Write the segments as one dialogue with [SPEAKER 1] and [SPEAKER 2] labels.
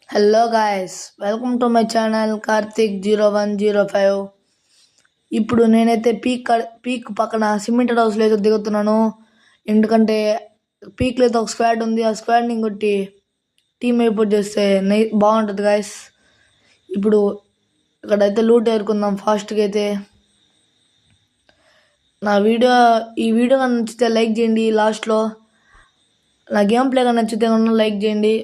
[SPEAKER 1] Hello guys, welcome to my channel కార్తిక్0105. ఇప్పుడు నేనైతే పీక్ పక్కన సిమెంటెడ్ హౌస్లో అయితే దిగుతున్నాను. ఎందుకంటే పీక్లో అయితే ఒక స్క్వాడ్ ఉంది. ఆ స్క్వాడ్ని కొట్టి టీమ్ అయిపోట్ చేస్తే బాగుంటుంది గాయస్. ఇప్పుడు ఇక్కడైతే లూట్ ఏరుకుందాం ఫాస్ట్గా అయితే. ఈ వీడియో కానీ నచ్చితే లైక్ చేయండి. లాస్ట్లో నా గేమ్ ప్లే కానీ నచ్చితే కన్నా లైక్ చేయండి,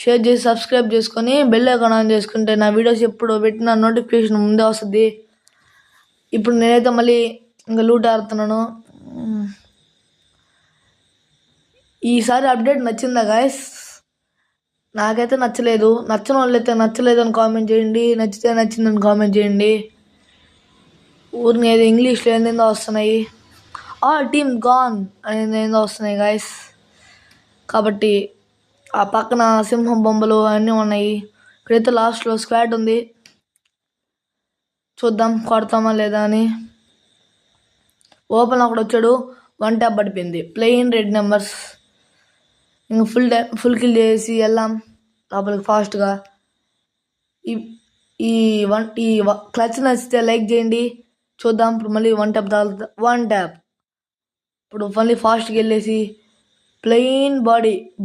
[SPEAKER 1] షేర్ చేసి సబ్స్క్రైబ్ చేసుకొని బెల్ ఐకాన్ ఆన్ చేసుకుంటే నా వీడియోస్ ఎప్పుడు పెట్టిన నోటిఫికేషన్ ముందే వస్తుంది. ఇప్పుడు నేనైతే మళ్ళీ ఇంకా లూట్ ఆడుతున్నాను. ఈసారి అప్డేట్ నచ్చిందా గాయస్? నాకైతే నచ్చలేదు. నచ్చిన వాళ్ళైతే నచ్చలేదు అని కామెంట్ చేయండి, నచ్చితే నచ్చిందని కామెంట్ చేయండి. ఊరిని ఏదో ఇంగ్లీష్లో ఏందో వస్తున్నాయి, టీమ్ గాన్ అనేది ఏందో వస్తున్నాయి గాయస్. కాబట్టి ఆ పక్కన సింహం బొమ్మలు అన్నీ ఉన్నాయి. ఇక్కడైతే లాస్ట్లో స్క్వాడ్ ఉంది. చూద్దాం కొడతామా లేదా అని. ఓపెన్ అక్కడ వచ్చాడు, 1 ట్యాప్ పడిపోయింది. Plain red numbers. ఇంక ఫుల్ కిల్ చేసి వెళ్ళాం లోపలికి ఫాస్ట్గా. ఈ క్లచ్ నచ్చితే లైక్ చేయండి. చూద్దాం ఇప్పుడు మళ్ళీ 1 ట్యాప్ తాగుతుంది. 1 ట్యాప్. ఇప్పుడు మళ్ళీ ఫాస్ట్గా వెళ్ళేసి ప్లెయిన్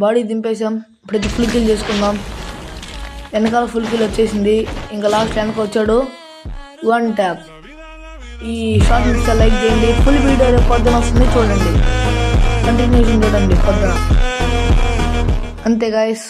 [SPEAKER 1] బాడీ దింపేసాం. ఇప్పుడైతే ఫుల్ కిల్ చేసుకుందాం. వెనకాల ఫుల్ కిల్ వచ్చేసింది. ఇంకా లాస్ట్ వెనక వచ్చాడు, 1 ట్యాప్. ఈ షార్ట్ నచ్చితే లైక్ చేయండి. ఫుల్ వీడియో రేపు పొద్దున వస్తుంది, చూడండి. కంటిన్యూషన్ చూడండి పొద్దున. అంతే గాయస్.